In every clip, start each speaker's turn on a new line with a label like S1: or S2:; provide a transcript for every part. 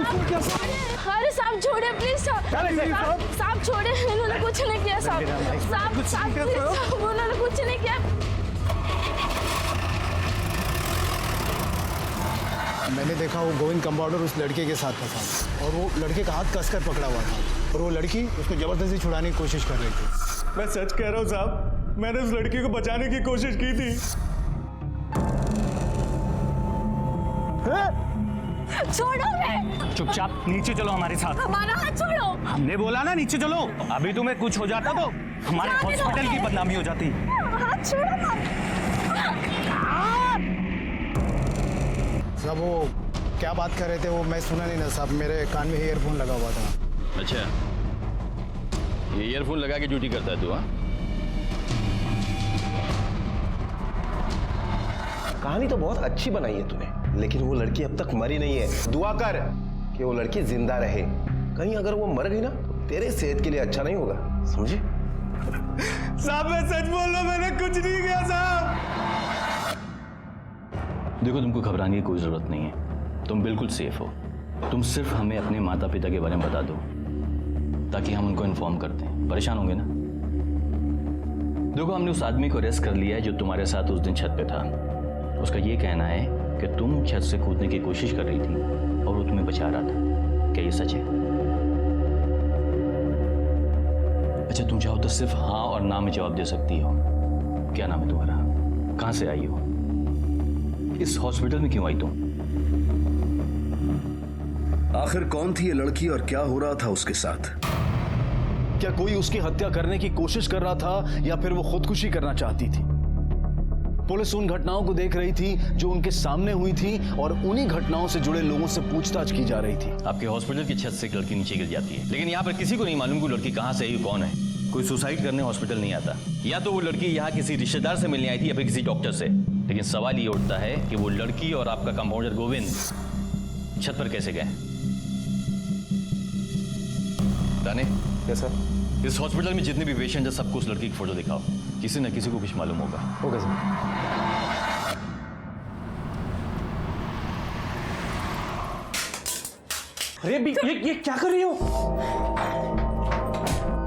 S1: अरे साहब छोड़े प्लीज साहब छोड़े, उन्होंने कुछ नहीं किया साहब उन्होंने कुछ नहीं किया।
S2: मैंने देखा वो गोविंद कंपाउंडर उस लड़के के साथ था और वो लड़के का हाथ कसकर पकड़ा हुआ था और वो लड़की उसको जबरदस्ती छुड़ाने की कोशिश कर रही थी।
S3: मैं सच कह रहा हूँ साहब, मैंने उस लड़की को बचाने की कोशिश की थी।
S1: छोड़ो मैं।
S4: चुपचाप नीचे चलो हमारे साथ।
S1: हमारा हाथ छोड़ो।
S4: हमने बोला ना नीचे चलो। अभी तुम्हें कुछ हो जाता तो हमारे हॉस्पिटल की बदनामी हो जाती।
S1: हाथ छोड़ो ना।
S2: साहब वो क्या बात कर रहे थे वो मैं सुना नहीं ना साहब, मेरे कान में ईयरफोन लगा हुआ था।
S5: अच्छा, ये ईयरफोन लगा के ड्यूटी करता है तू? हाँ,
S6: कहानी तो बहुत अच्छी बनाई है तूने, लेकिन वो लड़की अब तक मरी नहीं है। दुआ कर कि वो लड़की जिंदा रहे। कहीं अगर वो मर गई ना तो तेरे सेहत के लिए अच्छा नहीं होगा, समझे?
S3: साहब मैं सच बोल रहा हूँ, मैंने कुछ नहीं किया साहब।
S5: देखो तुमको घबराने की कोई जरूरत नहीं है, तुम बिल्कुल सेफ हो। तुम सिर्फ हमें अपने माता पिता के बारे में बता दो ताकि हम उनको इन्फॉर्म करते हैं। परेशान होंगे ना? देखो हमने उस आदमी को अरेस्ट कर लिया है जो तुम्हारे साथ उस दिन छत पे था। उसका ये कहना है कि तुम छत से कूदने की कोशिश कर रही थी और वो तुम्हें बचा रहा था। क्या ये सच है? अच्छा, तुम चाहो तो सिर्फ हाँ और ना में जवाब दे सकती हो। क्या नाम है तुम्हारा? कहां से आई हो? इस हॉस्पिटल में क्यों आई तुम?
S7: आखिर कौन थी ये लड़की और क्या हो रहा था उसके साथ?
S8: क्या कोई उसकी हत्या करने की कोशिश कर रहा था या फिर वो खुदकुशी करना चाहती थी? पुलिस उन घटनाओं को देख रही थी जो उनके सामने हुई थी और उन्हीं घटनाओं से जुड़े लोगों से पूछताछ की जा रही थी।
S5: आपके हॉस्पिटल की छत से एक लड़की नीचे गिर जाती है, लेकिन यहाँ पर किसी को नहीं मालूम कि लड़की कहाँ से आई, कौन है। कोई सुसाइड करने हॉस्पिटल नहीं आता। या तो वो लड़की यहाँ किसी रिश्तेदार से मिलने आई थी या फिर किसी डॉक्टर से। लेकिन सवाल ये उठता है कि वो लड़की और आपका कंपाउंडर गोविंद छत पर कैसे गए? दाने,
S6: कैसा?
S5: इस हॉस्पिटल में जितने भी पेशेंट है सबको उस लड़की की फोटो दिखाओ। किसी न किसी को कुछ मालूम होगा।
S6: Okay sir.
S4: अरे ये क्या कर रही हो?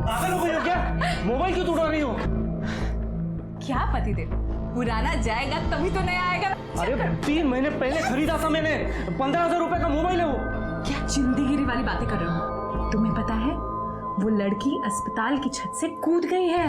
S4: पागल हो गई हो क्या? मोबाइल क्यों तोड़ रही हो?
S9: क्या पतिदेव, पुराना जाएगा तभी तो नया आएगा।
S4: अरे 3 महीने पहले खरीदा था मैंने, 15,000 रुपए का मोबाइल है वो।
S9: क्या जिंदगी वाली बातें कर रहे हो? तुम्हें पता है वो लड़की अस्पताल की छत से कूद गई है।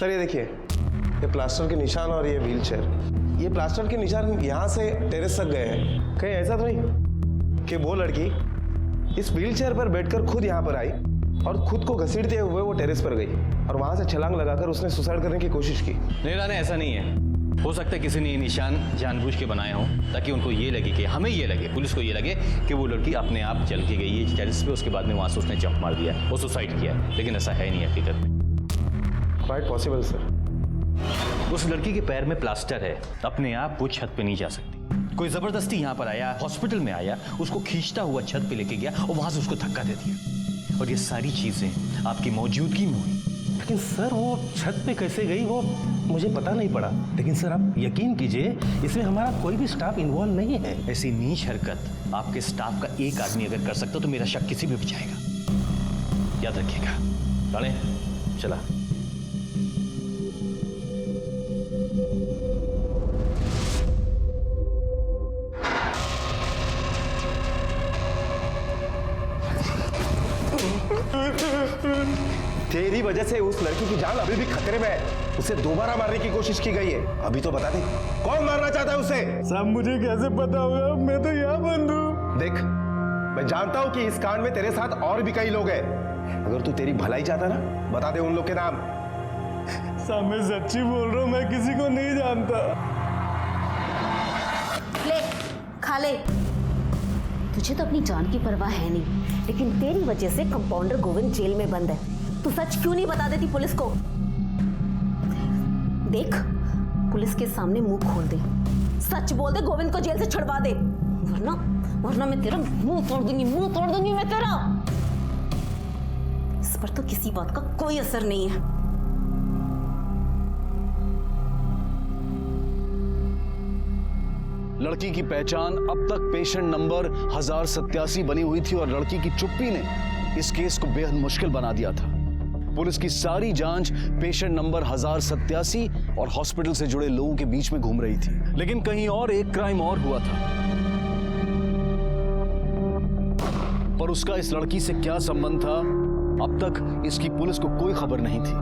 S6: सर ये देखिए, ये प्लास्टर के निशान और ये व्हील चेयर। ये प्लास्टर के निशान यहाँ से टेरेस तक गए हैं। कहीं ऐसा तो नहीं कि वो लड़की इस व्हील चेयर पर बैठकर खुद यहाँ पर आई और खुद को घसीटते हुए वो टेरेस पर गई और वहां से छलांग लगाकर उसने सुसाइड करने की कोशिश की?
S5: नहीं राने, ऐसा नहीं है। हो सकता है किसी ने ये निशान जानबूझ के बनाए हों ताकि उनको ये लगे कि हमें ये लगे, पुलिस को ये लगे कि वो लड़की अपने आप चल के गई है टेरेस पे, उसके बाद में वहां से उसने जंप मार दिया, वो सुसाइड किया। लेकिन ऐसा है नहीं हकीकत में।
S6: Quite possible sir.
S5: उस लड़की के पैर में प्लास्टर है, अपने आप वो छत पे नहीं जा सकती। कोई जबरदस्ती यहाँ पर आया, हॉस्पिटल में आया, उसको खींचता हुआ छत पे लेके गया और वहां से उसको धक्का दे दिया। और ये सारी चीजें आपकी मौजूदगी में हुई।
S10: लेकिन सर वो छत पे कैसे गई वो मुझे पता नहीं पड़ा। लेकिन सर आप यकीन कीजिए इसमें हमारा कोई भी स्टाफ इन्वॉल्व नहीं है।
S5: ऐसी नीच हरकत आपके स्टाफ का एक आदमी अगर कर सकता तो मेरा शक किसी भी जाएगा। याद रखिएगा। राणे चला।
S6: तेरी वजह से उस लड़की की जान अभी भी खतरे में है। उसे दोबारा मारने की कोशिश की गई है। अभी तो बता दे कौन मारना चाहता है उसे।
S3: साहब मुझे कैसे पता होगा, मैं तो यहाँ बंद हूँ।
S6: देख, मैं जानता हूँ कि इस कांड में तेरे साथ और भी कई लोग हैं। अगर तू तेरी भलाई चाहता ना, बता दे उन लोग के नाम।
S3: साहब मैं सच्ची बोल रहा हूँ, मैं किसी को नहीं जानता।
S11: ले, खा ले। तुझे तो अपनी जान की परवाह है नहीं, लेकिन तेरी वजह से कंपाउंडर गोविंद जेल में बंद है। तू सच क्यों नहीं बता देती पुलिस को? देख, पुलिस के सामने मुंह खोल दे, सच बोल दे, गोविंद को जेल से छुड़वा दे, वरना मैं तेरा मुंह तोड़ दूंगी मैं तेरा। इस पर तो किसी बात का कोई असर नहीं है।
S8: लड़की की पहचान अब तक पेशेंट नंबर 1087 बनी हुई थी और लड़की की चुप्पी ने इस केस को बेहद मुश्किल बना दिया था। पुलिस की सारी जांच पेशेंट नंबर 1087 और हॉस्पिटल से जुड़े लोगों के बीच में घूम रही थी, लेकिन कहीं और एक क्राइम और हुआ था, पर उसका इस लड़की से क्या संबंध था, अब तक इसकी पुलिस को कोई खबर नहीं थी।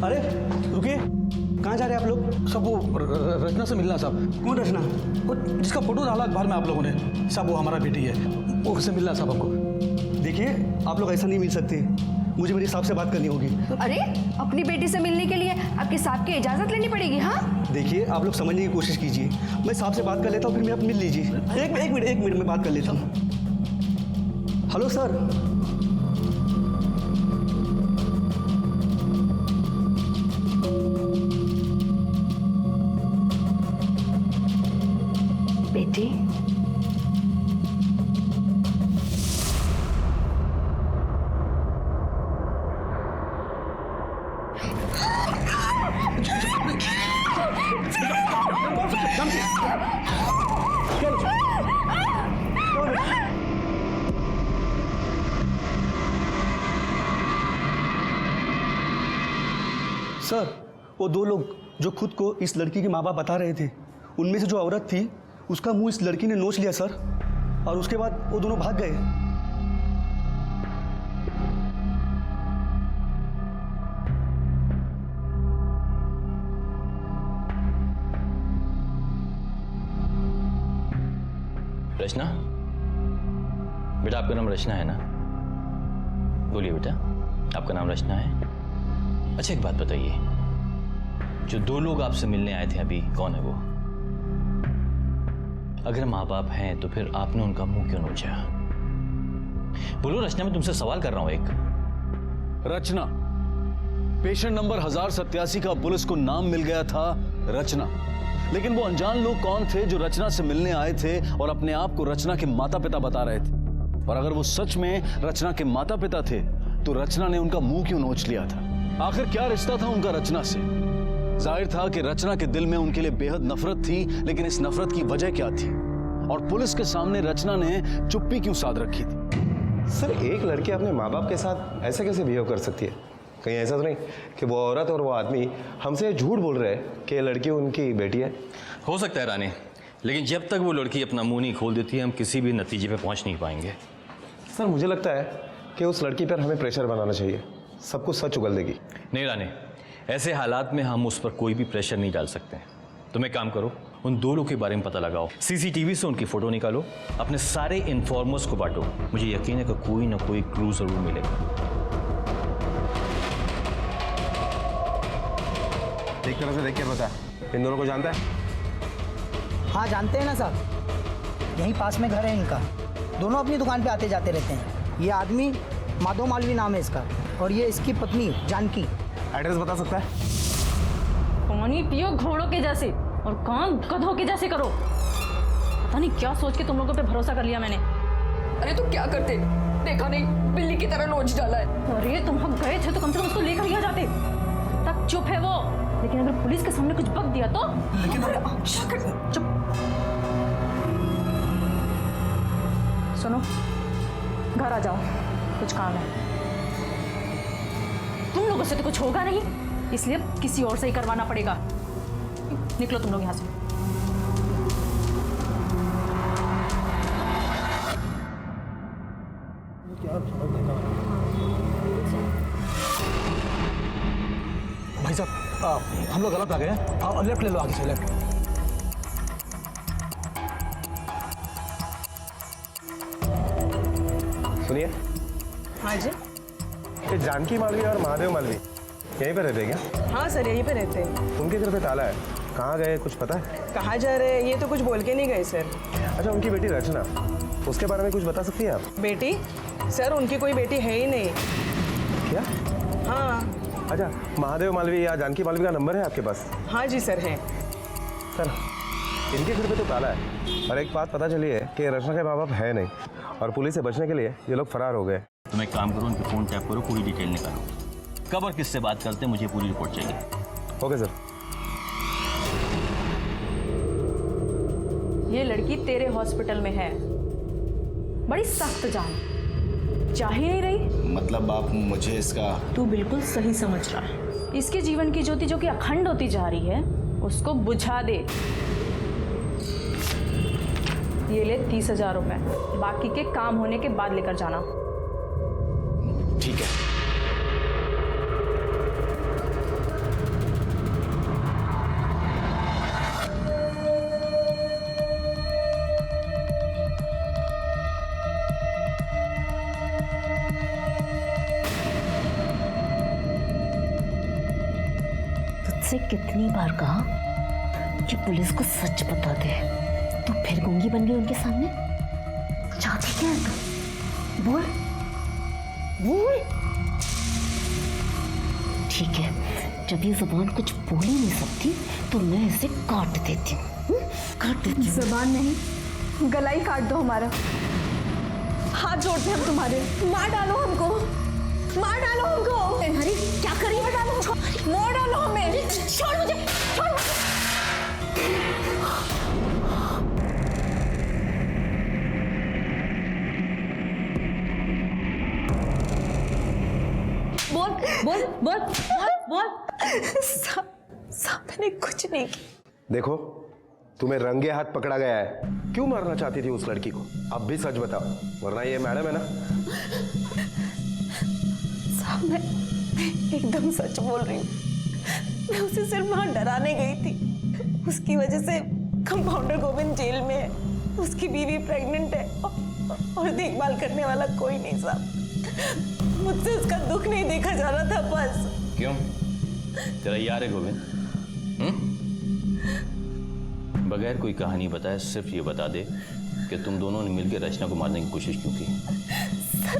S10: अरे रुकिए, कहाँ जा रहे हैं आप लोग? सब वो रचना से मिलना साहब। कौन रचना? वो जिसका फोटो डाला अखबार में आप लोगों ने साहब, वो हमारा बेटी है, वो उससे मिलना साहब हमको। देखिए, आप लोग ऐसा नहीं मिल सकते, मुझे मेरी साहब से बात करनी होगी।
S1: अरे अपनी बेटी से मिलने के लिए आपके साहब की इजाजत लेनी पड़ेगी? हाँ
S10: देखिए, आप लोग समझने की कोशिश कीजिए, मैं साहब से बात कर लेता हूँ, फिर आप मिल लीजिए। एक मिनट में बात कर लेता हूँ। Hello sir.
S11: बेटी,
S10: सर, वो दो लोग जो खुद को इस लड़की के माँ बाप बता रहे थे, उनमें से जो औरत थी उसका मुंह इस लड़की ने नोच लिया सर, और उसके बाद वो दोनों भाग गए।
S5: रचना, बेटा आपका नाम रचना है ना? बोलिए बेटा, आपका नाम रचना है? अच्छा एक बात बताइए, जो दो लोग आपसे मिलने आए थे अभी, कौन है वो? अगर माँ बाप हैं तो फिर आपने उनका मुंह क्यों नोचा? बोलो रचना, मैं तुमसे सवाल कर रहा हूं एक।
S8: रचना, पेशेंट नंबर 1087 का पुलिस को नाम मिल गया था रचना, लेकिन वो अनजान लोग कौन थे जो रचना से मिलने आए थे और अपने आप को रचना के माता पिता बता रहे थे? और अगर वो सच में रचना के माता पिता थे तो रचना ने उनका मुंह क्यों नोच लिया था? आखिर क्या रिश्ता था उनका रचना से? जाहिर था कि रचना के दिल में उनके लिए बेहद नफरत थी, लेकिन इस नफरत की वजह क्या थी और पुलिस के सामने रचना ने चुप्पी क्यों साध रखी थी?
S6: सर, एक लड़की अपने माँ बाप के साथ ऐसे कैसे बिहेव कर सकती है? कहीं ऐसा तो नहीं कि वो औरत और वो आदमी हमसे झूठ बोल रहे हैं कि लड़की उनकी बेटी है?
S5: हो सकता है रानी, लेकिन जब तक वो लड़की अपना मुंह नहीं खोल देती है, हम किसी भी नतीजे पे पहुंच नहीं पाएंगे।
S6: सर, मुझे लगता है कि उस लड़की पर हमें प्रेशर बनाना चाहिए, सब कुछ सच उगल देगी।
S5: नहीं रानी, ऐसे हालात में हम उस पर कोई भी प्रेशर नहीं डाल सकते। तुम एक काम करो, उन दो लोगों के बारे में पता लगाओ, सीसीटीवी से उनकी फोटो निकालो, अपने सारे इन्फॉर्मर्स को बांटो। मुझे यकीन है कि कोई ना कोई क्लू जरूर मिलेगा।
S6: एक तरह से देख के बता, इन दोनों को जानता है?
S12: हाँ जानते हैं ना साहब, यहीं पास में घर है इनका, दोनों अपनी दुकान पे आते जाते रहते हैं। ये आदमी माधव मालवी नाम है इसका, और ये इसकी पत्नी जानकी।
S6: एड्रेस बता सकता है?
S1: पानी पियो घोड़ों के जैसे और काम गधों के जैसे करो। पता नहीं क्या सोच के तुम लोगों पे भरोसा कर लिया मैंने।
S13: अरे तो क्या करते, देखा नहीं बिल्ली की तरह नोच डाला है।
S1: अरे तुम हम गए थे तो कम से कम उसको लेकर ही आ जाते। तब चुप है वो, लेकिन अगर पुलिस के सामने कुछ बक दिया तो?
S13: लेकिन
S1: चुप। सुनो, घर आ जाओ, कुछ काम है। तुम लोगों से तो कुछ होगा नहीं, इसलिए किसी और से ही करवाना पड़ेगा। निकलो तुम लोग यहाँ से।
S10: भाई हम लोग गलत आ गए हैं, लेफ्ट ले लो आगे से, लेफ्ट।
S6: सुनिए।
S14: हाँ जी।
S6: ये जानकी मालवी और महादेव मालवी यहीं पे रहते हैं क्या?
S14: हाँ सर, यहीं पे रहते हैं।
S6: उनके घर पे ताला है, कहाँ गए कुछ पता है?
S14: कहाँ जा रहे हैं ये तो कुछ बोल के नहीं गए सर।
S6: अच्छा, उनकी बेटी रचना, उसके बारे में कुछ बता सकती हैं आप?
S14: बेटी? सर उनकी कोई बेटी है ही नहीं।
S6: क्या?
S14: हाँ।
S6: अच्छा, महादेव मालवी या जानकी मालवी का नंबर है आपके पास?
S14: हाँ जी सर है।
S6: सर इनके घर पे तो ताला है, और एक बात पता चली है कि रचना के माँ बाप है नहीं, और पुलिस से बचने के लिए ये लोग फरार हो गए।
S5: तुम एक काम करो, उनके फ़ोन टैप करो, पूरी डिटेल निकालो, कब और किससे बात करते हैं, मुझे पूरी रिपोर्ट चाहिए।
S6: Okay sir.
S1: ये लड़की तेरे हॉस्पिटल में है, बड़ी सख्त जान, चाह ही नहीं रही।
S2: मतलब आप मुझे इसका...
S1: तू बिल्कुल सही समझ रहा है। इसके जीवन की ज्योति जो कि अखंड होती जा रही है, उसको बुझा दे। ये ले 30,000 रुपए, बाकी के काम होने के बाद लेकर जाना।
S2: ठीक है।
S11: तुझसे कितनी बार कहा कि पुलिस को सच बता दे, तू फिर गूंगी बन गई उनके सामने। चाहती क्या है तू? बोल बोल। ठीक है, जब ये जुबान कुछ बोल ही नहीं सकती तो मैं इसे काट देती हूँ। काट देती हूँ।
S13: जुबान नहीं, गला ही काट दो हमारा। हाथ जोड़ते हम तुम्हारे, मार डालो हमको, मार डालो हमको।
S11: अरे क्या करी? मार डालो,
S13: मार डालो हमें।
S11: छोड़ मुझे, छोड़ मुझे।
S13: बोल
S1: बोल बोल बोल बोल।
S13: साहब मैंने कुछ नहीं किया।
S6: देखो, तुम्हें रंगे हाथ पकड़ा गया है। क्यों मारना चाहती थी उस लड़की को? अब भी सच बताओ, वरना ये मैडम है ना।
S13: साहब मैं एकदम सच बोल रही हूँ। मैं उसे सिर्फ वहां डराने गई थी। उसकी वजह से कंपाउंडर गोविंद जेल में है, उसकी बीवी प्रेग्नेंट है, और देखभाल करने वाला कोई नहीं साहब। मुझसे उसका दुख नहीं देखा जा रहा था बस।
S5: क्यों? तेरा यार है गोविंद? बगैर कोई कहानी बताए सिर्फ ये बता दे कि तुम दोनों ने मिलकर रचना को मारने की कोशिश क्यों की?
S13: सर,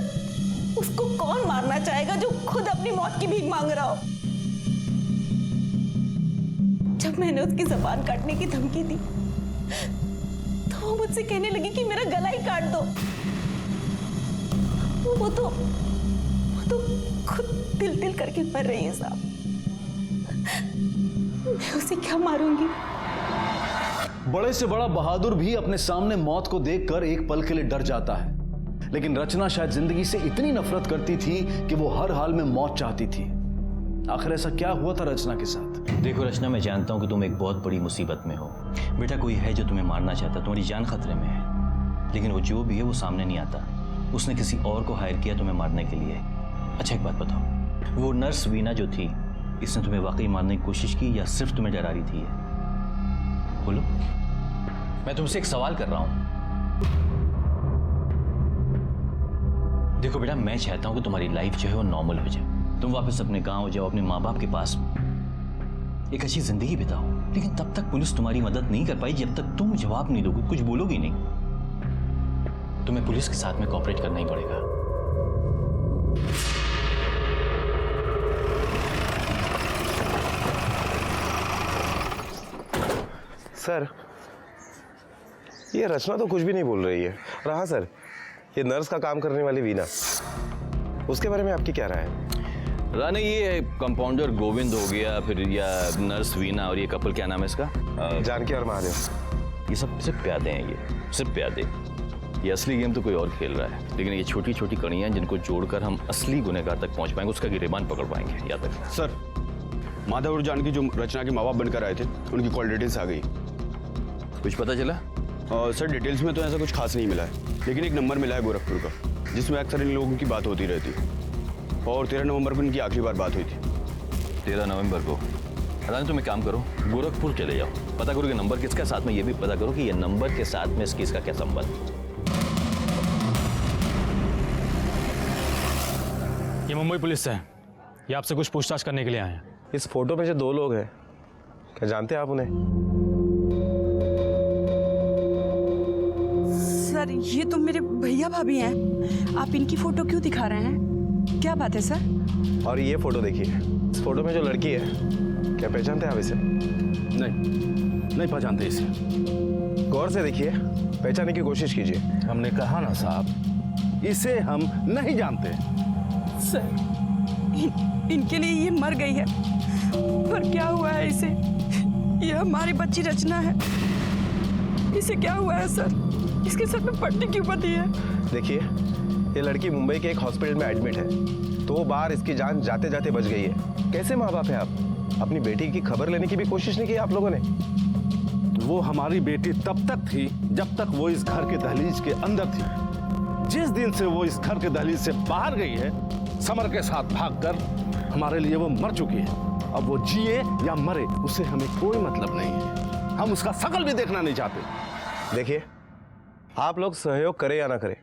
S13: उसको कौन मारना चाहेगा जो खुद अपनी मौत की भीख मांग रहा हो? जब मैंने उसकी जबान काटने की धमकी दी तो वो मुझसे कहने लगी कि मेरा गला ही काट दो। वो तो खुद तिल तिल करके मर रही है साहब। मैं उसे क्या मारूंगी?
S8: बड़े से बड़ा बहादुर भी अपने सामने मौत को देखकर एक पल के लिए डर जाता है, लेकिन रचना शायद जिंदगी से इतनी नफरत करती थी कि वो हर हाल में मौत चाहती थी। आखिर ऐसा क्या हुआ था रचना के साथ?
S5: देखो रचना, मैं जानता हूं कि तुम एक बहुत बड़ी मुसीबत में हो। बेटा, कोई है जो तुम्हें मारना चाहता, तुम्हारी जान खतरे में है, लेकिन वो जो भी है वो सामने नहीं आता। उसने किसी और को हायर किया तुम्हें मारने के लिए। अच्छा एक बात बताओ, वो नर्स वीना जो थी, इसने तुम्हें वाकई मारने की कोशिश की या सिर्फ तुम्हें डरा रही थी? बोलो, मैं तुमसे एक सवाल कर रहा हूं। देखो बेटा, मैं चाहता हूं कि तुम्हारी लाइफ जो है वो नॉर्मल हो जाए, तुम वापस अपने गांव जाओ, अपने माँ बाप के पास एक अच्छी जिंदगी बिताओ। लेकिन तब तक पुलिस तुम्हारी मदद नहीं कर पाई जब तक तुम जवाब नहीं दोगे, कुछ बोलोगी नहीं। तुम्हें पुलिस के साथ में कोऑपरेट करना ही पड़ेगा।
S6: सर, ये रचना तो कुछ भी नहीं बोल रही है। और हाँ सर, ये नर्स का काम करने वाली वीना, उसके बारे में आपकी क्या राय है?
S5: रानी, ये कंपाउंडर गोविंद हो गया, फिर या नर्स वीना, और ये कपल क्या नाम है इसका?
S6: जानकी और महादेव।
S5: ये सब सिर्फ प्यादे हैं, ये सिर्फ प्यादे। ये असली गेम तो कोई और खेल रहा है, लेकिन ये छोटी छोटी कड़ियाँ जिनको जोड़कर हम असली गुनहगार तक पहुंच पाएंगे, उसका गिरेबान पकड़ पाएंगे। याद रखना
S3: सर। माधव और जानकी जो रचना के माँ बाप बनकर आए थे, उनकी कॉल डिटेल्स आ गई।
S5: कुछ पता चला?
S3: सर डिटेल्स में तो ऐसा कुछ खास नहीं मिला है, लेकिन एक नंबर मिला है गोरखपुर का, जिसमें अक्सर इन लोगों की बात होती रहती है। और 13 नवंबर को इनकी आखिरी बार बात हुई थी।
S5: 13 नवंबर को? अदानी तुम एक काम करो, गोरखपुर चले जाओ, पता करो कि नंबर किसका साथ में, ये भी पता करो कि ये नंबर के साथ में इसका क्या संबंध।
S4: ये मुंबई पुलिस से है, ये आपसे कुछ पूछताछ करने के लिए आए हैं।
S6: इस फोटो में जो 2 लोग हैं, क्या जानते हैं आप उन्हें?
S14: सर ये तो मेरे भैया भाभी हैं। आप इनकी फोटो क्यों दिखा रहे हैं? क्या बात है सर?
S6: और ये फोटो देखिए, इस फोटो में जो लड़की है, क्या पहचानते हैं आप इसे?
S8: नहीं पहचानते इसे।
S6: गौर से देखिए, पहचानने की कोशिश कीजिए।
S8: हमने कहा ना साहब, इसे हम नहीं जानते।
S14: सर इनके लिए ये मर गई है, पर क्या हुआ है इसे? ये हमारी बच्ची रचना है, इसे क्या हुआ है सर? इसके सर में पट्टी क्यों बंधी है?
S6: देखिए, ये लड़की मुंबई के एक हॉस्पिटल में एडमिट है। 2 बार इसकी जान जाते जाते बच गई है। कैसे माँ बाप हैं आप? अपनी बेटी की खबर लेने की भी कोशिश नहीं की आप लोगों ने?
S8: वो हमारी बेटी तब तक थी जब तक वो इस घर के दहलीज के अंदर थी। जिस दिन से वो इस घर के दहलीज से बाहर गई है, समर के साथ भागकर, हमारे लिए वो मर चुकी है। अब वो जिए या मरे, उससे हमें कोई मतलब नहीं है। हम उसका शकल भी देखना नहीं चाहते।
S6: देखिए, आप लोग सहयोग करें या ना करें,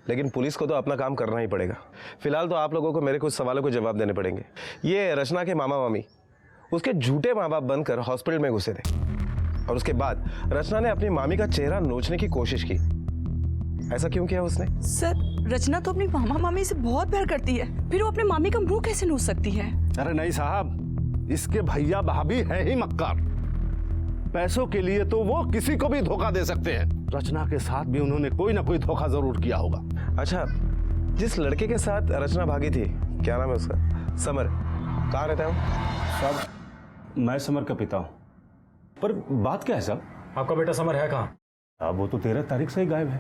S6: लेकिन पुलिस को तो अपना काम करना ही पड़ेगा। फिलहाल तो आप लोगों को मेरे कुछ सवालों को जवाब देने पड़ेंगे। ये रचना के मामा मामी उसके झूठे माँ बाप बनकर हॉस्पिटल में घुसे थे, और उसके बाद रचना ने अपनी मामी का चेहरा नोचने की कोशिश की। ऐसा क्यों किया उसने?
S14: सर रचना तो अपनी मामा मामी से बहुत प्यार करती है, फिर वो अपने मामी का मुंह कैसे नोच सकती है?
S8: अरे नहीं साहब, इसके भैया भाभी है ही मक्कार। पैसों के लिए तो वो किसी को भी धोखा दे सकते हैं। रचना के साथ भी उन्होंने कोई ना कोई धोखा जरूर किया होगा।
S6: अच्छा, जिस लड़के के साथ रचना भागी थी, क्या नाम है उसका? समर, कहाँ रहता है वो?
S4: साहब मैं समर का पिता हूँ। पर बात क्या है साहब? आपका बेटा समर है कहाँ? अब वो तो 13 तारीख से ही गायब है।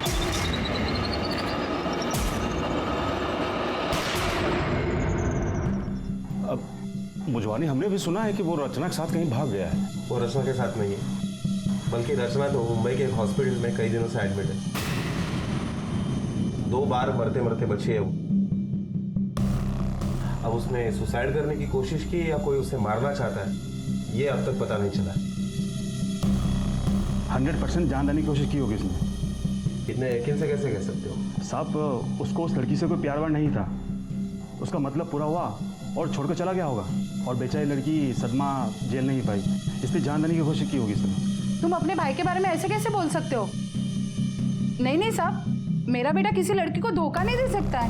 S4: अब मुझवानी हमने भी सुना है कि वो रचना के साथ कहीं भाग गया है।
S6: वो रचना के साथ नहीं है, बल्कि रचना तो मुंबई के एक हॉस्पिटल में कई दिनों से एडमिट है। 2 बार मरते मरते बची है वो। अब उसने सुसाइड करने की कोशिश की या कोई उसे मारना चाहता है, ये अब तक पता नहीं चला।
S3: 100% जान देने की कोशिश की होगी उसने।
S6: इतने यकीन से कैसे कह सकते हो?
S3: साहब, उसको उस लड़की से कोई प्यार वार नहीं था। उसका मतलब पूरा हुआ और छोड़कर चला गया होगा, और बेचारी लड़की सदमा झेल नहीं पाई, इसलिए जान देने की कोशिश की होगी उसने।
S15: तुम अपने भाई के बारे में ऐसे कैसे बोल सकते हो? नहीं साहब, मेरा बेटा किसी लड़की को धोखा नहीं दे सकता है।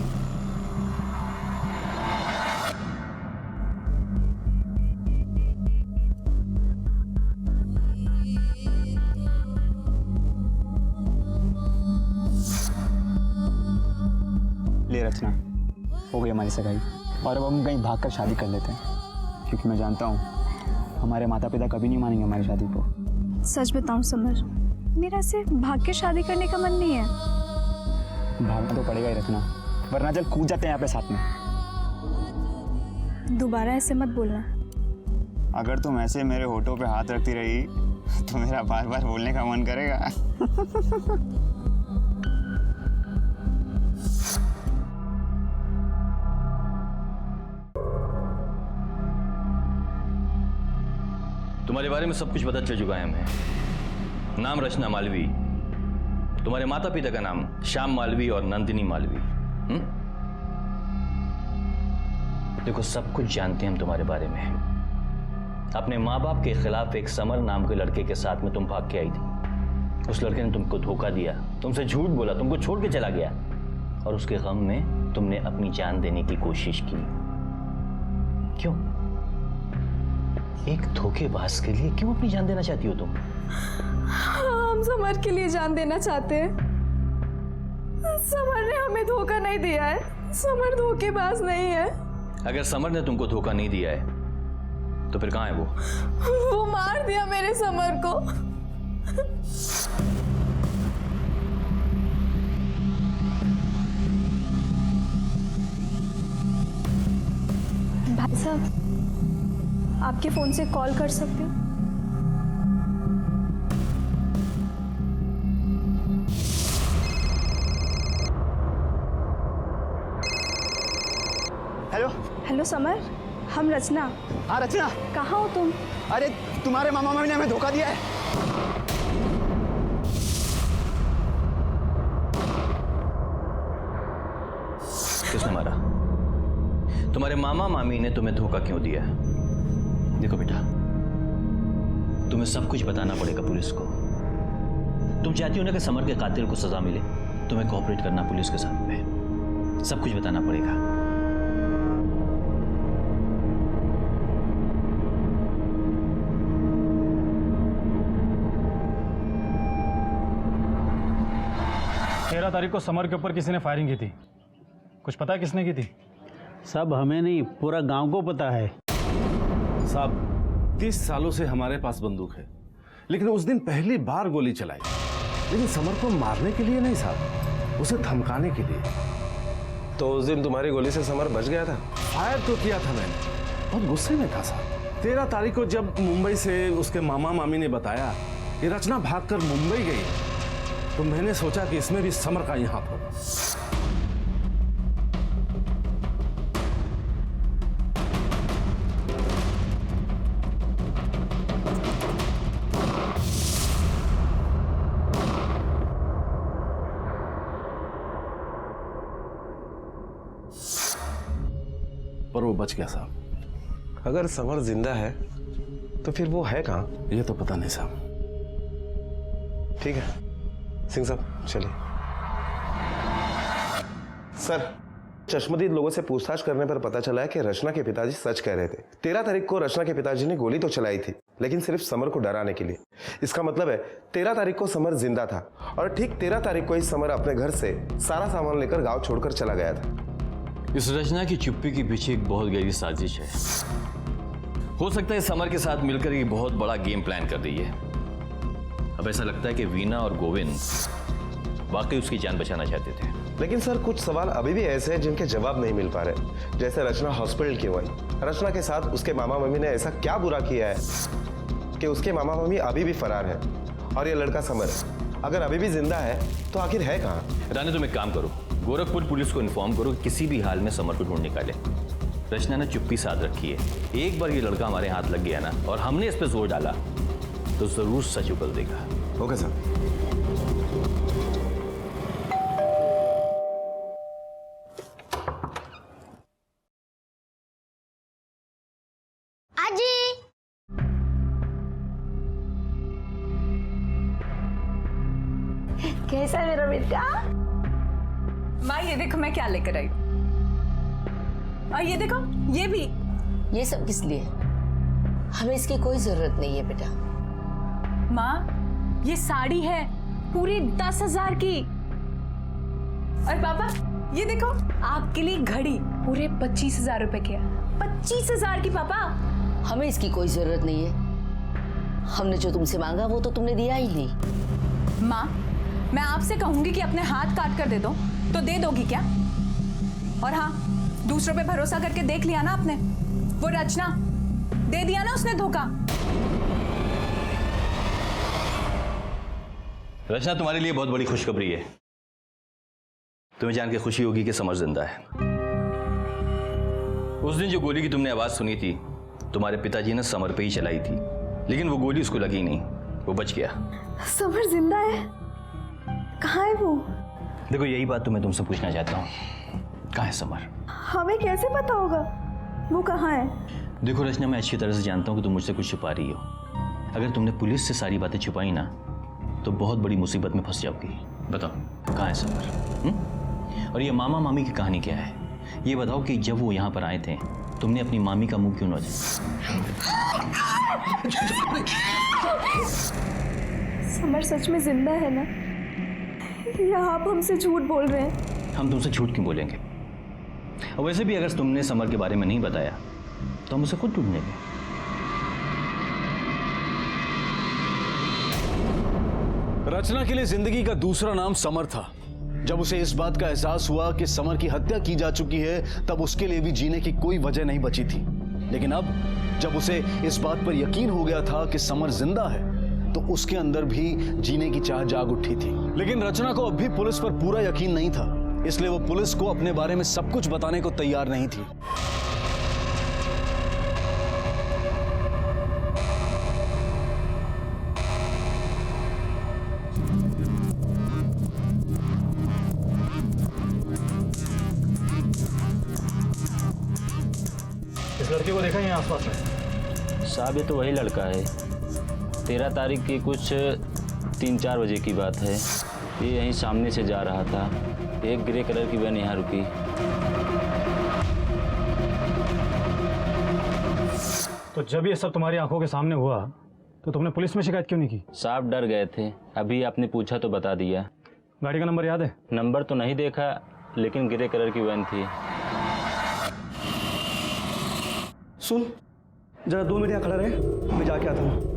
S16: ले रचना, हो गई हमारी सगाई, और अब हम कहीं भागकर शादी कर लेते हैं, क्योंकि मैं जानता हूँ हमारे माता पिता कभी नहीं मानेंगे हमारी शादी को।
S17: सच बताऊं समर, मेरा ऐसे भाग के शादी करने का मन नहीं है।
S16: भागना तो पड़ेगा ही रचना, वरना चल कूद जाते हैं यहाँ पे साथ में।
S17: दोबारा ऐसे मत बोलना।
S16: अगर तुम ऐसे मेरे होठों पे हाथ रखती रही तो मेरा बार बार बोलने का मन करेगा।
S5: तुम्हारे बारे में सब कुछ पता चल चुका है हमें। नाम रचना मालवी, तुम्हारे माता पिता का नाम श्याम मालवी और नंदिनी मालवी। देखो, सब कुछ जानते हैं हम तुम्हारे बारे में। अपने माँ बाप के खिलाफ एक समर नाम के लड़के के साथ में तुम भाग के आई थी। उस लड़के ने तुमको धोखा दिया, तुमसे झूठ बोला, तुमको छोड़ के चला गया, और उसके गम में तुमने अपनी जान देने की कोशिश की। क्यों? एक धोखेबाज के लिए क्यों अपनी जान देना चाहती हो तुम?
S17: हम समर के लिए जान देना चाहते हैं। समर ने हमें धोखा नहीं दिया है, समर धोखेबाज नहीं है।
S5: अगर समर ने तुमको धोखा नहीं दिया है तो फिर कहाँ है
S17: वो मार दिया मेरे समर को। भाई साहब, आपके फोन से कॉल कर सकते हो?
S16: हेलो
S17: हेलो समर, हम रचना।
S16: हाँ रचना,
S17: कहाँ हो तुम?
S16: अरे तुम्हारे मामा मामी ने हमें धोखा दिया है।
S5: किसने मारा? तुम्हारे मामा मामी ने तुम्हें धोखा क्यों दिया? देखो बेटा, तुम्हें सब कुछ बताना पड़ेगा पुलिस को। तुम चाहती हो ना कि समर के कातिल को सजा मिले, तुम्हें कोऑपरेट करना पुलिस के साथ में, सब कुछ बताना पड़ेगा।
S3: तेरह तारीख को समर के ऊपर किसी ने फायरिंग की थी, कुछ पता है किसने की थी?
S10: सब हमें नहीं, पूरा गांव को पता है।
S18: साहब 30 सालों से हमारे पास बंदूक है, लेकिन उस दिन पहली बार गोली चलाई, लेकिन समर को मारने के लिए नहीं साहब, उसे धमकाने के लिए।
S6: तो उस दिन तुम्हारी गोली से समर बच गया था?
S18: फायर तो किया था मैंने, बहुत गुस्से में था साहब। 13 तारीख को जब मुंबई से उसके मामा मामी ने बताया कि रचना भागकर मुंबई गई, तो मैंने सोचा कि इसमें भी समर का ही हाथ होगा। पर वो बच गया साहब।
S6: अगर समर जिंदा है तो फिर वो है कहाँ?
S18: ये तो पता नहीं साहब।
S6: ठीक है सिंह साहब, चलिए। सर, चश्मदीद लोगों से पूछताछ करने पर पता चला है कि रचना के पिताजी सच कह रहे थे। 13 तारीख को रचना के पिताजी ने गोली तो चलाई थी, लेकिन सिर्फ समर को डराने के लिए। इसका मतलब है 13 तारीख को समर जिंदा था, और ठीक 13 तारीख को ही समर अपने घर से सारा सामान लेकर गांव छोड़कर चला गया था।
S5: इस रचना की चुप्पी के पीछे एक बहुत गहरी साजिश है। हो सकता है समर के साथ मिलकर एक बहुत बड़ा गेम प्लान कर रही है। अब ऐसा लगता है कि वीना और गोविंद वाकई उसकी जान बचाना चाहते थे।
S6: लेकिन सर, कुछ सवाल अभी भी ऐसे हैं जिनके जवाब नहीं मिल पा रहे। जैसे रचना हॉस्पिटल क्यों आई? रचना के साथ उसके मामा मम्मी ने ऐसा क्या बुरा किया है कि उसके मामा मम्मी अभी भी फरार है? और ये लड़का समर अगर अभी भी जिंदा है तो आखिर है कहाँ?
S5: रानी, तुम एक काम करो, गोरखपुर पुलिस को इन्फॉर्म करो कि किसी भी हाल में समर को ढूंढ निकाले। रचना ने चुप्पी साध रखी है। एक बार ये लड़का हमारे हाथ लग गया ना, और हमने इस पे जोर डाला, तो जरूर सच उगल देगा।
S6: Okay sir.
S11: आजी, कैसा है मेरा बेटा?
S9: माँ ये देखो मैं क्या लेकर आई। ये देखो ये भी।
S11: ये सब किस लिए? हमें इसकी कोई जरूरत नहीं है बेटा।
S9: माँ ये साड़ी है पूरी 10,000 की। और पापा ये देखो आपके लिए घड़ी पूरे 25,000 रुपए की है। 25,000 की पापा।
S11: हमें इसकी कोई जरूरत नहीं है। हमने जो तुमसे मांगा वो तो तुमने दिया ही नहीं।
S9: माँ मैं आपसे कहूंगी कि अपने हाथ काट कर दे दो तो दे दोगी क्या? और हाँ, दूसरों पे भरोसा करके देख लिया ना आपने? वो रचना दे दिया ना उसने धोखा।
S5: रचना, तुम्हारे लिए बहुत बड़ी खुशखबरी है। तुम्हें जान के खुशी होगी कि समर जिंदा है। उस दिन जो गोली की तुमने आवाज सुनी थी, तुम्हारे पिताजी ने समर पे ही चलाई थी, लेकिन वो गोली उसको लगी नहीं, वो बच गया।
S17: समर जिंदा है? कहाँ है वो?
S5: देखो यही बात तो मैं तुमसे पूछना चाहता हूँ, कहाँ है समर?
S17: हमें कैसे पता होगा वो कहाँ है?
S5: देखो रचना, मैं अच्छी तरह से जानता हूँ कि तुम मुझसे कुछ छुपा रही हो। अगर तुमने पुलिस से सारी बातें छुपाई ना, तो बहुत बड़ी मुसीबत में फंस जाओगी। बताओ कहाँ है समर? और ये मामा मामी की कहानी क्या है? ये बताओ कि जब वो यहाँ पर आए थे, तुमने अपनी मामी का मुंह क्यों न
S17: समर सच में जिंदा है ना, या आप हमसे झूठ बोल रहे हैं?
S5: हम तुमसे झूठ क्यों बोलेंगे? और वैसे भी अगर तुमने समर के बारे में नहीं बताया तो हम उसे खुद ढूंढेंगे।
S8: रचना के लिए जिंदगी का दूसरा नाम समर था। जब उसे इस बात का एहसास हुआ कि समर की हत्या की जा चुकी है, तब उसके लिए भी जीने की कोई वजह नहीं बची थी। लेकिन अब जब उसे इस बात पर यकीन हो गया था कि समर जिंदा है, तो उसके अंदर भी जीने की चाह जाग उठी थी। लेकिन रचना को अब भी पुलिस पर पूरा यकीन नहीं था, इसलिए वो पुलिस को अपने बारे में सब कुछ बताने को तैयार नहीं थी।
S3: उस लड़के को देखा ही आसपास में?
S5: साहब ये तो वही लड़का है। 13 तारीख की कुछ 3-4 बजे की बात है। ये यहीं सामने से जा रहा था। एक ग्रे कलर की वैन यहाँ रुकी।
S3: तो जब ये सब तुम्हारी आंखों के सामने हुआ तो तुमने पुलिस में शिकायत क्यों नहीं की?
S5: साहब डर गए थे। अभी आपने पूछा तो बता दिया।
S3: गाड़ी का नंबर याद है?
S5: नंबर तो नहीं देखा, लेकिन ग्रे कलर की वैन थी।
S10: सुन, जरा 2 मिनट यहाँ खड़ा रहे, मैं जाके आता हूँ।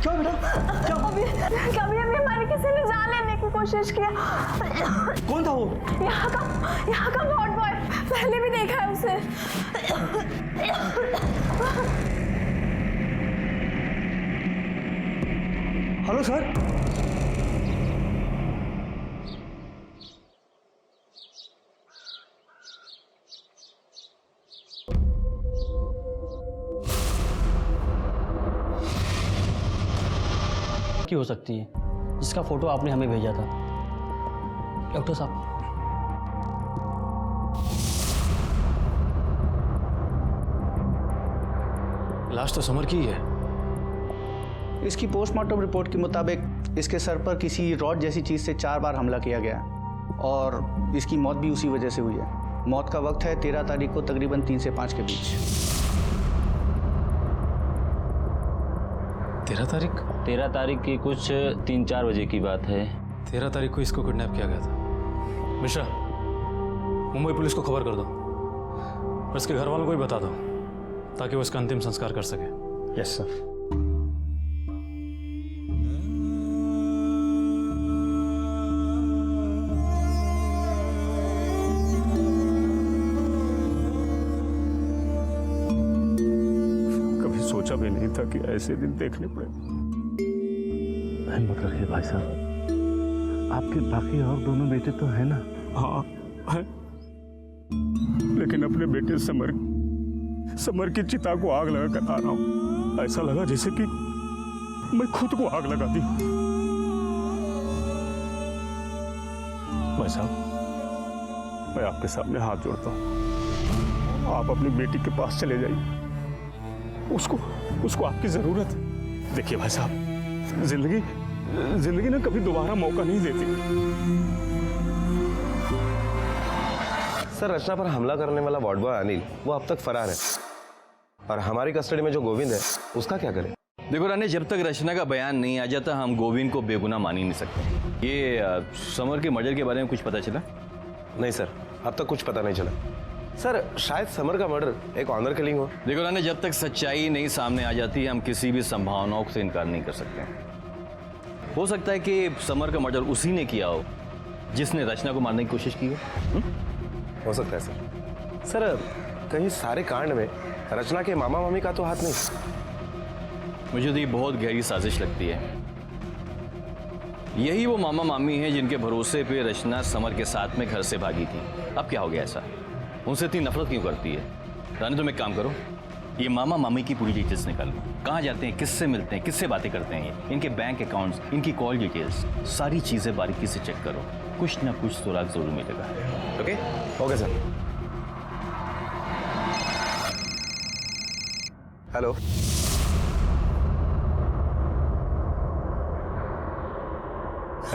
S17: क्या बेटा? क्या? कभी हमारी किसी ने जान लेने की कोशिश किया।
S10: कौन था वो?
S17: यहाँ का वॉर्ड बॉय, पहले भी देखा है उसे।
S10: Hello sir.
S12: की हो सकती है जिसका फोटो आपने हमें भेजा था डॉक्टर साहब।
S8: लाश तो समर की ही है।
S12: इसकी पोस्टमार्टम रिपोर्ट के मुताबिक इसके सर पर किसी रॉड जैसी चीज से 4 बार हमला किया गया और इसकी मौत भी उसी वजह से हुई है। मौत का वक्त है 13 तारीख को तकरीबन 3 से 5 के बीच।
S5: 13 तारीख की कुछ 3-4 बजे की बात है।
S8: 13 तारीख को इसको किडनैप किया गया था। मिश्रा, मुंबई पुलिस को खबर कर दो और इसके घर वालों को भी बता दो ताकि वो इसका अंतिम संस्कार कर सके।
S3: Yes sir.
S4: सोचा भी नहीं था कि ऐसे दिन देखने पड़े।
S18: हिम्मत रखिए भाई साहब, आपके बाकी और दोनों बेटे तो है ना?
S4: हाँ है, लेकिन अपने बेटे समर की चिता को आग लगा कर आ रहा हूं। ऐसा लगा जैसे कि मैं खुद को आग लगा दी। भाई साहब, मैं आपके सामने हाथ जोड़ता हूं, आप अपनी बेटी के पास चले जाइए। उसको आपकी जरूरत है। देखिए भाई साहब, जिंदगी ना कभी दोबारा मौका नहीं देती।
S6: सर, रचना पर हमला करने वाला वार्ड बॉय अनिल वो अब तक फरार है और हमारी कस्टडी में जो गोविंद है उसका क्या करें?
S5: देखो रानी, जब तक रचना का बयान नहीं आ जाता हम गोविंद को बेगुनाह मान ही नहीं सकते। ये समर के मर्डर के बारे में कुछ पता चला?
S6: नहीं सर, अब तक कुछ पता नहीं चला। सर, शायद समर का मर्डर एक ऑनर किलिंग हो।
S5: देखो रानी, जब तक सच्चाई नहीं सामने आ जाती हम किसी भी संभावनाओं से इनकार नहीं कर सकते। हो सकता है कि समर का मर्डर उसी ने किया हो जिसने रचना को मारने की कोशिश की
S6: हो सकता है सर। सर, कहीं सारे कांड में रचना के मामा मामी का तो हाथ नहीं?
S5: मुझे तो ये बहुत गहरी साजिश लगती है। यही वो मामा मामी हैं जिनके भरोसे पे रचना समर के साथ में घर से भागी थी। अब क्या हो गया ऐसा? उनसे इतनी नफरत क्यों करती है? रानी, तुम एक काम करो, ये मामा मामी की पूरी डिटेल्स निकालो। कहाँ जाते हैं, किससे मिलते हैं, किससे बातें करते हैं, ये इनके बैंक अकाउंट्स, इनकी कॉल डिटेल्स, सारी चीजें बारीकी से चेक करो। कुछ ना कुछ सुराग जरूर मिलेगा। ओके?
S6: Okay sir. हेलो,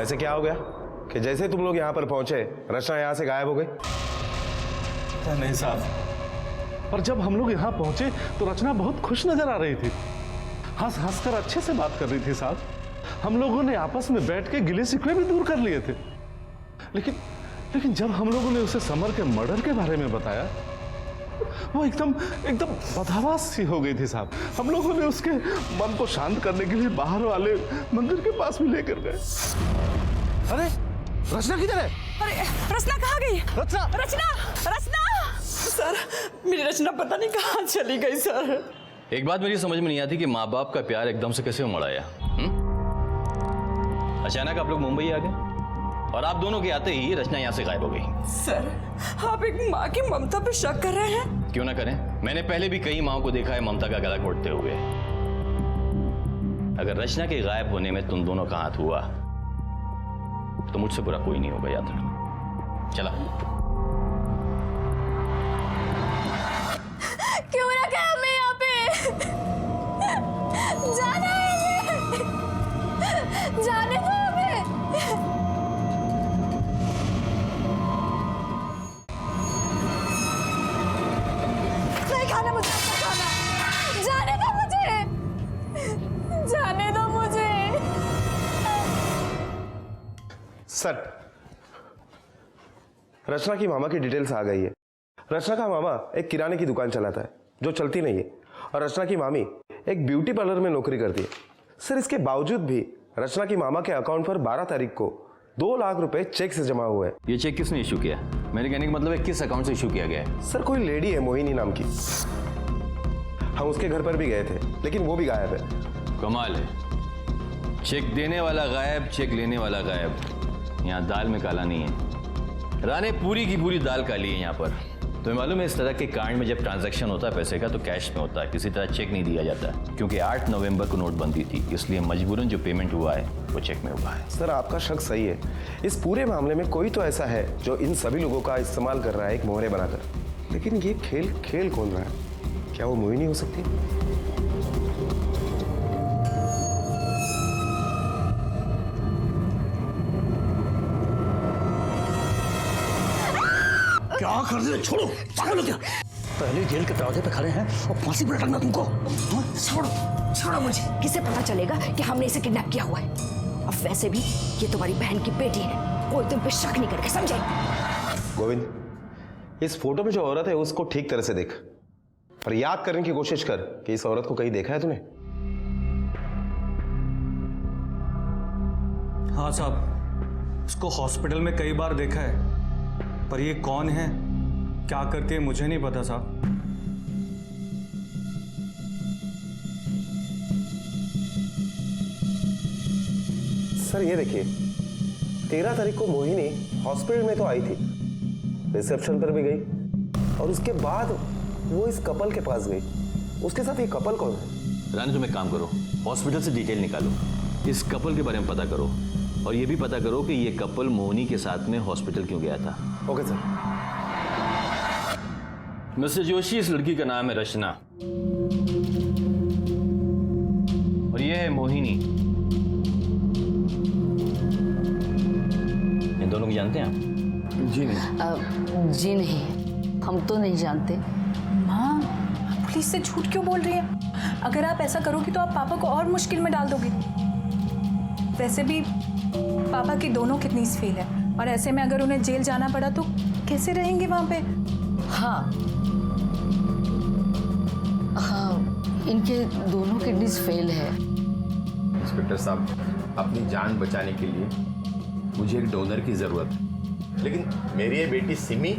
S6: ऐसे क्या हो गया कि जैसे तुम लोग यहाँ पर पहुंचे रचना यहाँ से गायब हो गई?
S18: नहीं साहब, पर जब हम लोग यहाँ पहुंचे तो रचना बहुत खुश नजर आ रही थी, हंस हंस कर अच्छे से बात कर रही थी साहब। हम लोगों ने आपस में बैठ के गिले शिकवे भी दूर कर लिए थे। लेकिन जब हम लोगों ने उसे समर के मर्डर के बारे में बताया वो एकदम बदहवास सी हो गई थी साहब। हम लोगों ने उसके मन को शांत करने के लिए बाहर वाले मंदिर के पास भी लेकर गए।
S10: अरे रचना किधर है?
S14: अरे रचना कहाँ गई?
S10: रचना
S14: रचना रचना सर, मेरी रचना पता नहीं कहाँ चली गई सर।
S5: एक बात मेरी समझ में नहीं आती कि माँ बाप का प्यार एकदम से कैसे उमड़ आया। अचानक आप लोग मुंबई आ गए? और आप दोनों के आते ही रचना यहाँ से गायब हो गई।
S14: सर, आप एक माँ की ममता पे शक कर रहे हैं?
S5: क्यों ना करें, मैंने पहले भी कई माँओं को देखा है ममता का गला घोटते हुए। अगर रचना के गायब होने में तुम दोनों का हाथ हुआ तो मुझसे बुरा कोई नहीं होगा, याद रखना। चला।
S13: क्यों रखा है हमें यहाँ पे? जाना है हमें। जाने दो हमें। नहीं खाना मुझे, खाना। जाने दो मुझे। जाने दो मुझे।
S6: सर, रचना की मामा की डिटेल्स आ गई है। रचना का मामा एक किराने की दुकान चलाता है जो चलती नहीं है, और रचना की मामी एक ब्यूटी पार्लर में नौकरी करती है। सर, इसके बावजूद भी रचना की मामा के अकाउंट पर 12 तारीख को 2 लाख रुपए चेक से जमा हुए हैं।
S5: ये चेक किसने इशू किया? मेरे कहने का मतलब है किस अकाउंट से इशू किया गया है?
S6: सर, कोई लेडी है मोहिनी नाम की। हम उसके घर पर भी गए थे, लेकिन वो भी गायब है।
S5: कमाल है, चेक देने वाला गायब, चेक लेने वाला गायब। यहाँ दाल में काला नहीं है, राने पूरी की पूरी दाल काली है यहाँ पर। तुम्हें मालूम है, इस तरह के कांड में जब ट्रांजैक्शन होता है पैसे का तो कैश में होता है, किसी तरह चेक नहीं दिया जाता, क्योंकि 8 नवंबर को नोटबंदी थी, इसलिए मजबूरन जो पेमेंट हुआ है वो चेक में हुआ है।
S6: सर, आपका शक सही है। इस पूरे मामले में कोई तो ऐसा है जो इन सभी लोगों का इस्तेमाल कर रहा है एक मोहरे बनाकर। लेकिन ये खेल कौन रहा है? क्या वो मोहिनी हो सकती है?
S10: क्या कर रहे हो? छोड़ो, पागल हो क्या? पहले जेल के दरवाजे पे खड़े हैं और फांसी पर लटकना तुमको।
S11: छोड़ो, छोड़ो मुझे। किसे पता चलेगा कि हमने इसे किडनैप किया हुआ है? अब वैसे भी ये तुम्हारी बहन की बेटी है, कोई तुम पे शक नहीं करेगा, समझे?
S6: गोविंद, इस फोटो में जो औरत है उसको ठीक तरह से देख और याद करने की कोशिश कर कि इस औरत को कहीं देखा है तूने?
S10: हाँ साहब, इसको हॉस्पिटल में कई बार देखा है, पर ये कौन है, क्या करती है, मुझे नहीं पता साहब।
S6: सर, ये देखिए, 13 तारीख को मोहिनी हॉस्पिटल में तो आई थी, रिसेप्शन पर भी गई, और उसके बाद वो इस कपल के पास गई। उसके साथ ये कपल कौन है?
S5: रानी, तुम एक काम करो, हॉस्पिटल से डिटेल निकालो, इस कपल के बारे में पता करो, और ये भी पता करो कि ये कपल मोहिनी के साथ में हॉस्पिटल क्यों गया था।
S6: Okay sir.
S5: मिस्टर जोशी, इस लड़की का नाम है रचना, और ये है मोहिनी। इन दोनों को जानते हैं आप?
S11: जी नहीं। जी नहीं, हम तो नहीं जानते।
S9: माँ, पुलिस से झूठ क्यों बोल रही है? अगर आप ऐसा करोगी तो आप पापा को और मुश्किल में डाल दोगी। वैसे भी पापा की दोनों किडनीज फेल है, और ऐसे में अगर उन्हें जेल जाना पड़ा तो कैसे रहेंगे वहां पे?
S11: हाँ हाँ, इनके दोनों किडनीज फेल है।
S19: इंस्पेक्टर साहब, अपनी जान बचाने के लिए मुझे एक डोनर की जरूरत है, लेकिन मेरी ये बेटी सिमी,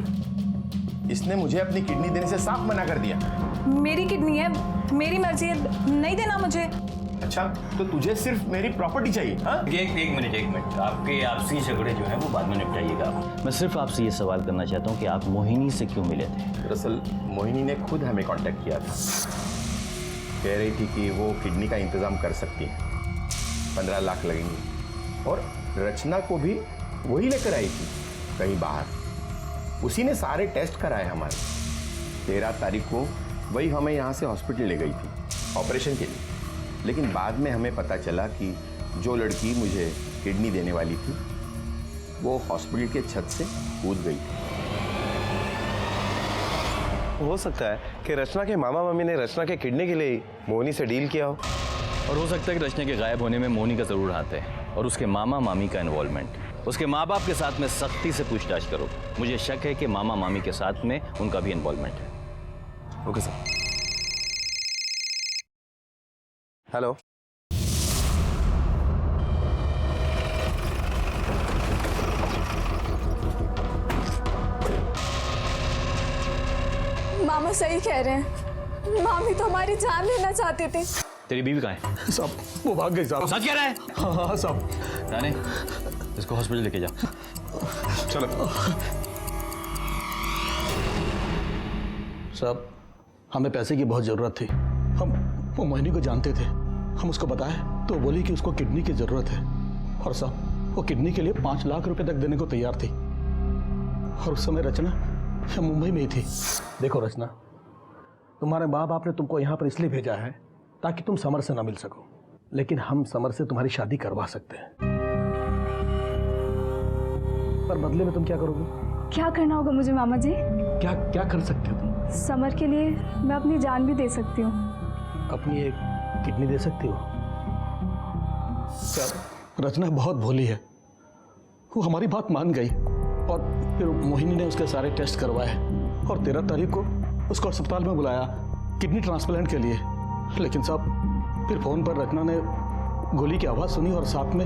S19: इसने मुझे अपनी किडनी देने से साफ मना कर दिया।
S9: मेरी किडनी है, मेरी मर्जी है, नहीं देना मुझे।
S19: अच्छा, तो तुझे सिर्फ मेरी प्रॉपर्टी चाहिए? हाँ?
S5: एक मिनट, आपके आपसी झगड़े जो हैं वो बाद में निपटाइएगा। मैं सिर्फ आपसे ये सवाल करना चाहता हूँ कि आप मोहिनी से क्यों मिले थे?
S19: दरअसल मोहिनी ने खुद हमें कांटेक्ट किया था, कह रही थी कि वो किडनी का इंतजाम कर सकती है, 15 लाख लगेंगे, और रचना को भी वही लेकर आई थी कहीं बाहर। उसी ने सारे टेस्ट कराए हमारे। 13 तारीख को वही हमें यहाँ से हॉस्पिटल ले गई थी ऑपरेशन के लिए, लेकिन बाद में हमें पता चला कि जो लड़की मुझे किडनी देने वाली थी वो हॉस्पिटल के छत से कूद गई।
S6: हो सकता है कि रचना के मामा मामी ने रचना के किडनी के लिए मोहिनी से डील किया हो,
S5: और हो सकता है कि रचना के गायब होने में मोहिनी का जरूर हाथ है, और उसके मामा मामी का इन्वॉल्वमेंट। उसके माँ बाप के साथ में सख्ती से पूछताछ करो, मुझे शक है कि मामा मामी के साथ में उनका भी इन्वॉल्वमेंट है।
S6: Okay sir. हेलो,
S17: मामा सही कह रहे हैं, मामी तो हमारी जान लेना चाहती थी।
S5: तेरी बीवी कहाँ है?
S10: साहब, वो भाग गई साहब।
S5: सच कह रहा है?
S10: हाँ हाँ साहब।
S5: राने, इसको हॉस्पिटल लेके जा।
S18: चलो
S10: साहब, हमें पैसे की बहुत ज़रूरत थी। हम वो मोहिनी को जानते थे। हम उसको बताए तो बोली कि उसको किडनी की ज़रूरत है, और साहब वो किडनी के लिए 5 लाख रुपए तक देने को तैयार थी। और उस समय रचना मुंबई में ही थी। देखो रचना, तुम्हारे माँ बाप ने तुमको यहाँ पर इसलिए भेजा है ताकि तुम समर से ना मिल सको, लेकिन हम समर से तुम्हारी शादी करवा सकते हैं। पर बदले में तुम क्या करोगे?
S17: क्या करना होगा मुझे मामा जी?
S10: क्या क्या कर सकते हो तुम?
S17: समर के लिए मैं अपनी जान भी दे सकती हूँ।
S10: अपनी एक किडनी दे सकती हो? सर, रचना बहुत भोली है। वो हमारी बात मान गई और फिर मोहिनी ने उसके सारे टेस्ट करवाए और 13 तारीख को उसको अस्पताल में बुलाया किडनी ट्रांसप्लांट के लिए। लेकिन साहब फिर फ़ोन पर रचना ने गोली की आवाज़ सुनी और साथ में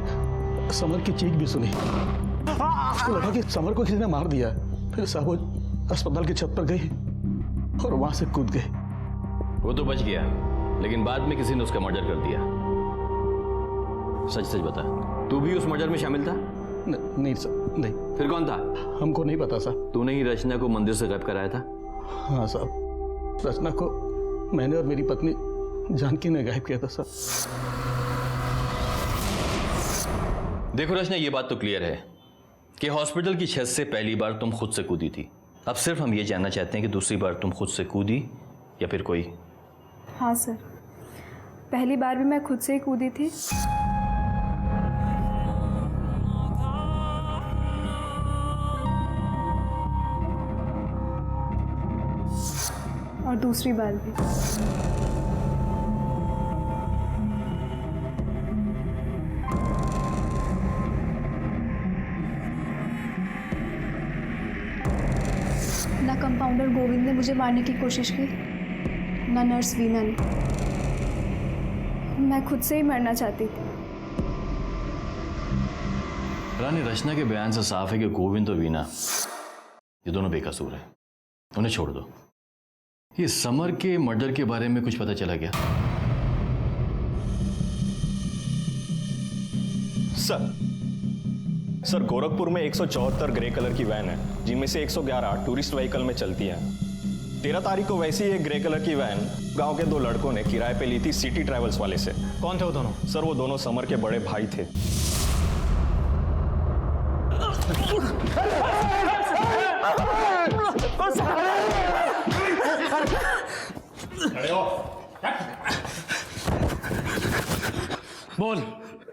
S10: समर की चीख भी सुनी। उसको लगा कि समर को किसी ने मार दिया। फिर साहब वो अस्पताल की छत पर गई और वहाँ से कूद गई।
S5: वो तो बच गया, लेकिन बाद में किसी ने उसका मर्डर कर दिया। सच सच बता, तू भी उस मर्डर में शामिल था?
S10: नहीं सर, नहीं।
S5: फिर कौन था?
S10: हमको नहीं पता साहब।
S5: तूने ही रचना को मंदिर से गायब कराया था?
S10: हाँ साहब, रचना को मैंने और मेरी पत्नी जानकी ने गायब किया था सर।
S5: देखो रचना, ये बात तो क्लियर है कि हॉस्पिटल की छत से पहली बार तुम खुद से कूदी थी। अब सिर्फ हम ये जानना चाहते हैं कि दूसरी बार तुम खुद से कूदी या फिर कोई?
S17: हाँ सर, पहली बार भी मैं खुद से ही कूदी थी। और दूसरी बार भी। ना कंपाउंडर गोविंद ने मुझे मारने की कोशिश की, ना नर्स वीना ने। मैं खुद से ही मरना चाहती थी।
S5: रानी, रचना के बयान से साफ है कि गोविंद और वीना ये दोनों बेकसूर हैं। उन्हें छोड़ दो। ये समर के मर्डर के बारे में कुछ पता चला क्या?
S20: सर गोरखपुर में 174 ग्रे कलर की वैन है, जिनमें से 111 टूरिस्ट व्हीकल में चलती हैं। 13 तारीख को वैसी एक ग्रे कलर की वैन गांव के 2 लड़कों ने किराए पे ली थी सिटी ट्रैवल्स वाले से। कौन थे वो दोनों? सर वो दोनों समर के बड़े भाई थे।
S3: बोल।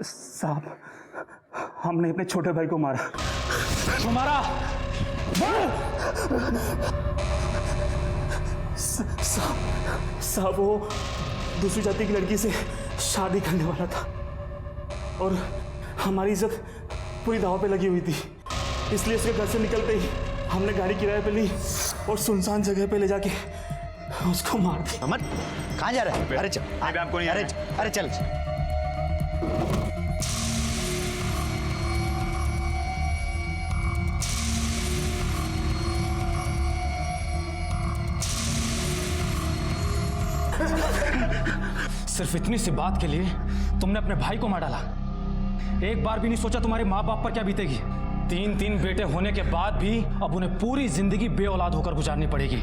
S3: साहब, हमने अपने छोटे भाई को मारा।
S10: तुम्हारा
S3: साहब वो दूसरी जाति की लड़की से शादी करने वाला था और हमारी इज्जत पूरी दांव पे लगी हुई थी। इसलिए उसके घर से निकलते ही हमने गाड़ी किराए पे ली और सुनसान जगह पे ले जाके उसको मार दिया।
S12: अमर कहाँ जा रहा है? अरे चल, आपको नहीं, अरे चल।
S10: सिर्फ इतनी सी बात के लिए तुमने अपने भाई को मार डाला। एक बार भी नहीं सोचा तुम्हारे माँ बाप पर क्या बीतेगी। 3 बेटे होने के बाद भी अब उन्हें पूरी जिंदगी बेऔलाद होकर गुजारनी पड़ेगी।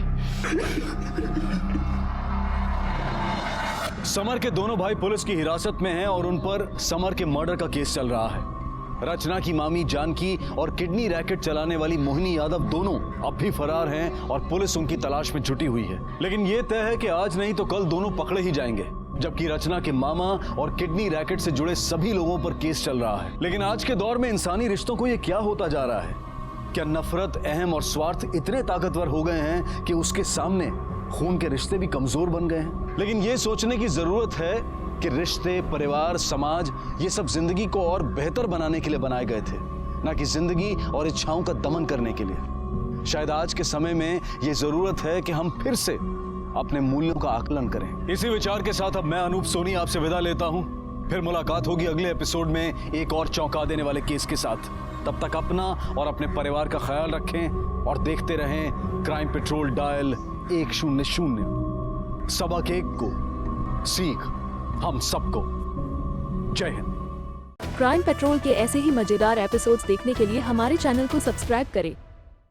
S10: समर के दोनों भाई पुलिस की हिरासत में हैं और उन पर समर के मर्डर का केस चल रहा है। रचना की मामी जानकी और किडनी रैकेट चलाने वाली मोहिनी यादव दोनों अब भी फरार हैं और पुलिस उनकी तलाश में जुटी हुई है। लेकिन यह तय है कि आज नहीं तो कल दोनों पकड़े ही जाएंगे, जबकि रचना के मामा और किडनी रैकेट से जुड़े सभी लोगों पर केस चल रहा है। लेकिन आज के दौर में इंसानी रिश्तों को यह क्या होता जा रहा है? क्या नफरत, अहम और स्वार्थ इतने ताकतवर हो गए हैं कि उसके सामने खून के रिश्ते भी कमजोर बन गए हैं? लेकिन यह सोचने की जरूरत है कि रिश्ते, परिवार, समाज ये सब जिंदगी को और बेहतर बनाने के लिए बनाए गए थे, ना कि जिंदगी और इच्छाओं का दमन करने के लिए। शायद आज के समय में ये जरूरत है कि हम फिर से अपने मूल्यों का आकलन करें। इसी विचार के साथ अब मैं अनूप सोनी आपसे विदा लेता हूं। फिर मुलाकात होगी अगले एपिसोड में एक और चौंका देने वाले केस के साथ। तब तक अपना और अपने परिवार का ख्याल रखें और देखते रहें क्राइम पेट्रोल डायल 100। सबक एक को सीख हम सबको। जय हिंद।
S21: क्राइम पेट्रोल के ऐसे ही मजेदार एपिसोड्स देखने के लिए हमारे चैनल को सब्सक्राइब करें